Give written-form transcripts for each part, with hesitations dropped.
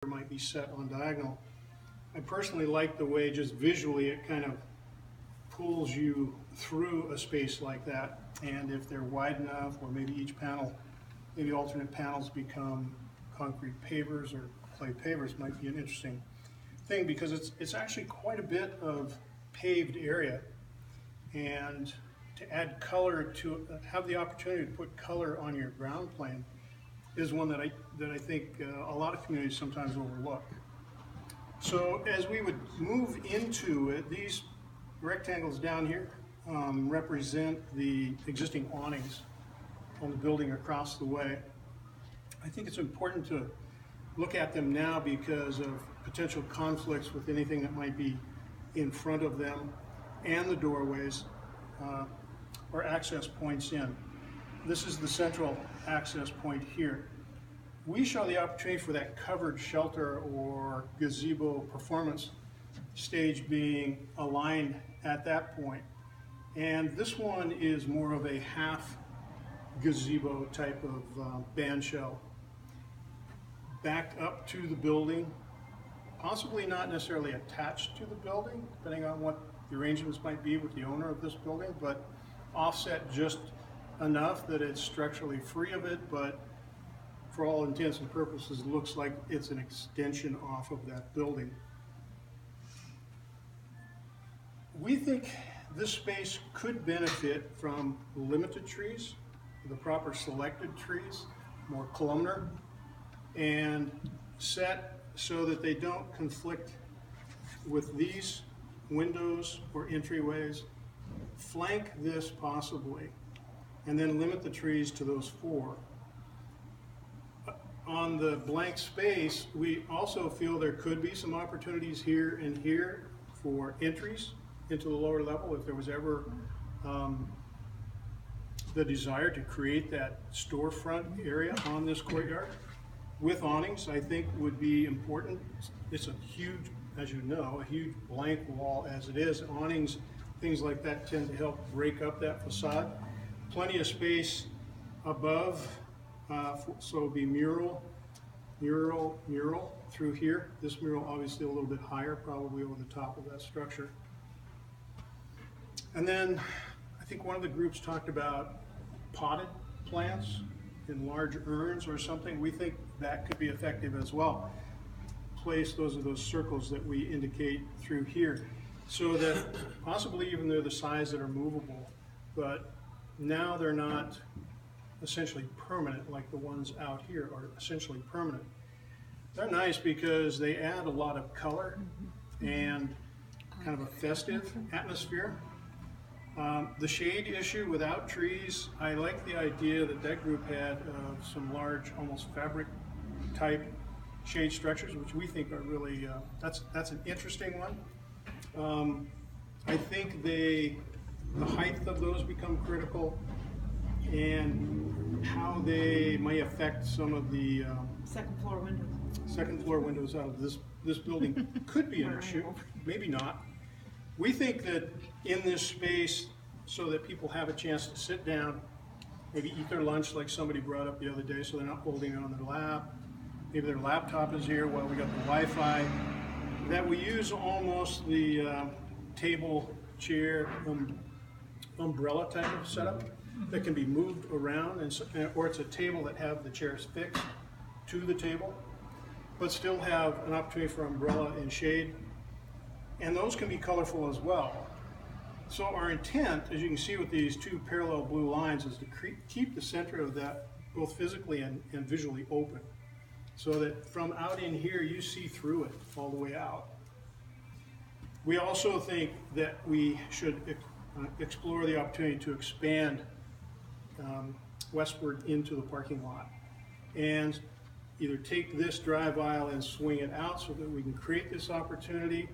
might be set on diagonal. I personally like the way just visually it kind of pulls you through a space like that. And if they're wide enough, or maybe each panel, maybe alternate panels become concrete pavers or clay pavers, might be an interesting thing, because it's actually quite a bit of paved area. And to add color, to have the opportunity to put color on your ground plane is one that I think a lot of communities sometimes overlook. So as we would move into it, these rectangles down here represent the existing awnings on the building across the way. I think it's important to look at them now because of potential conflicts with anything that might be in front of them and the doorways or access points in. This is the central access point here. We show the opportunity for that covered shelter or gazebo performance stage being aligned at that point. And this one is more of a half gazebo type of band shell. Back up to the building, possibly not necessarily attached to the building, depending on what the arrangements might be with the owner of this building, but offset just enough that it's structurally free of it, but for all intents and purposes looks like it's an extension off of that building. We think this space could benefit from limited trees, the proper selected trees, more columnar, and set so that they don't conflict with these windows or entryways. Flank this possibly, and then limit the trees to those four. On the blank space, we also feel there could be some opportunities here and here for entries into the lower level if there was ever the desire to create that storefront area on this courtyard. With awnings, I think would be important. It's a huge, as you know, a huge blank wall as it is. Awnings, things like that tend to help break up that facade. Plenty of space above, so it would be mural through here. This mural obviously a little bit higher, probably over the top of that structure. And then I think one of the groups talked about potted plants in large urns or something. We think that could be effective as well. Place those circles that we indicate through here, so that possibly even they're the size that are movable, but now they're not essentially permanent like the ones out here are essentially permanent. They're nice because they add a lot of color and kind of a festive atmosphere. The shade issue without trees, I like the idea that that group had of some large, almost fabric type shade structures, which we think are really, that's an interesting one. I think the height of those become critical, and how they may affect some of the second floor windows. Second floor windows out of this building could be an issue, maybe not. We think that in this space, so that people have a chance to sit down, maybe eat their lunch like somebody brought up the other day, so they're not holding it on their lap. Maybe their laptop is here while we got the Wi-Fi. That we use almost the table, chair, umbrella type of setup that can be moved around, or it's a table that have the chairs fixed to the table, but still have an opportunity for umbrella and shade. And those can be colorful as well. So our intent, as you can see with these two parallel blue lines, is to keep the center of that both physically and visually open, so that from out in here you see through it all the way out. We also think that we should explore the opportunity to expand westward into the parking lot, and either take this drive aisle and swing it out so that we can create this opportunity,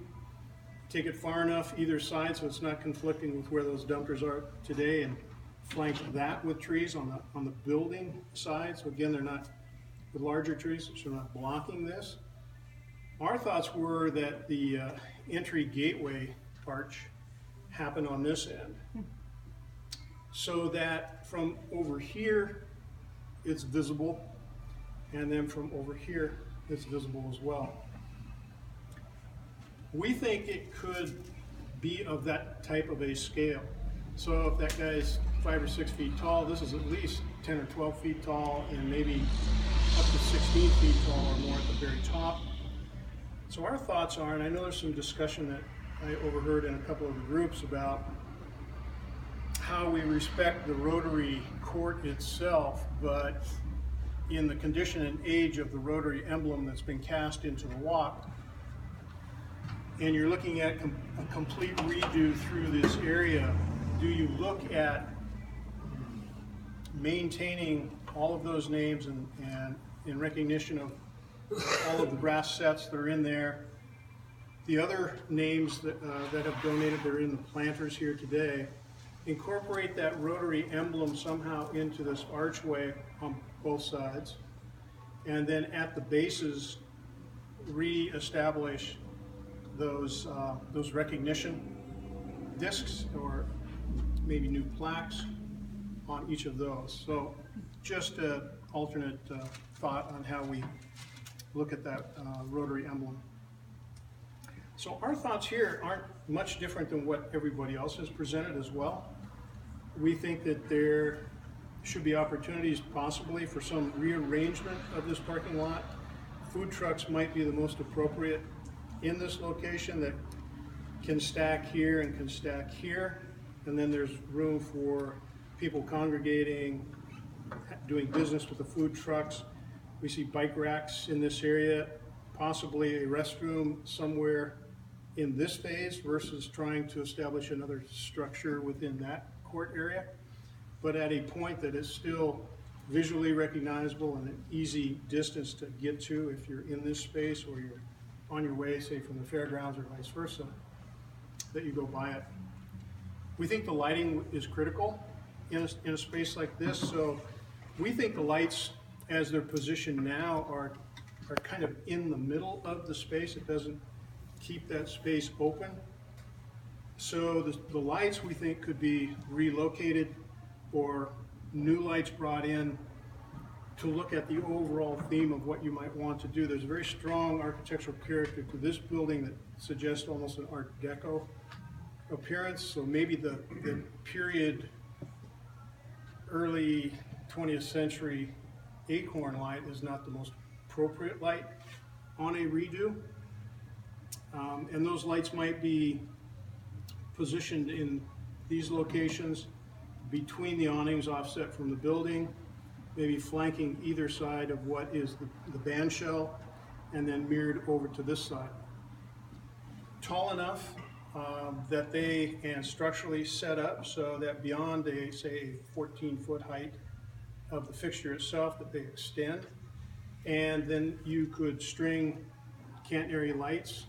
take it far enough either side so it's not conflicting with where those dumpsters are today, and flank that with trees on the building side. So again, they're not with larger trees, so they're not blocking this. Our thoughts were that the entry gateway arch happen on this end, so that from over here it's visible, and then from over here that's visible as well. We think it could be of that type of a scale. So if that guy's 5 or 6 feet tall, this is at least 10 or 12 feet tall and maybe up to 16 feet tall or more at the very top. So our thoughts are, and I know there's some discussion that I overheard in a couple of the groups about how we respect the Rotary court itself, but in the condition and age of the Rotary emblem that's been cast into the walk, and you're looking at a complete redo through this area, do you look at maintaining all of those names and in recognition of all of the brass sets that are in there? The other names that have donated, they're in the planters here today. Incorporate that Rotary emblem somehow into this archway on both sides, and then at the bases re-establish those recognition discs or maybe new plaques on each of those. So just an alternate thought on how we look at that Rotary emblem. So our thoughts here aren't much different than what everybody else has presented as well. We think that there should be opportunities possibly for some rearrangement of this parking lot. Food trucks might be the most appropriate in this location, that can stack here and can stack here, and then there's room for people congregating, doing business with the food trucks. We see bike racks in this area, possibly a restroom somewhere in this phase versus trying to establish another structure within that court area, but at a point that is still visually recognizable and an easy distance to get to if you're in this space or you're on your way, say, from the fairgrounds or vice versa, that you go by it. We think the lighting is critical in a space like this, so we think the lights, as they're positioned now, are kind of in the middle of the space. It doesn't keep that space open. So the lights, we think, could be relocated or new lights brought in to look at the overall theme of what you might want to do. There's a very strong architectural character to this building that suggests almost an Art Deco appearance. So maybe the period early 20th century acorn light is not the most appropriate light on a redo. And those lights might be positioned in these locations between the awnings offset from the building, maybe flanking either side of what is the band shell, and then mirrored over to this side. Tall enough that they can structurally set up so that beyond a, say, 14-foot height of the fixture itself, that they extend. And then you could string catenary lights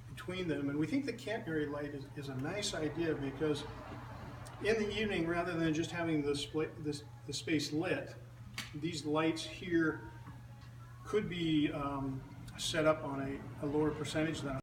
between them. And we think the catenary light is a nice idea, because in the evening, rather than just having the space lit, these lights here could be set up on a lower percentage than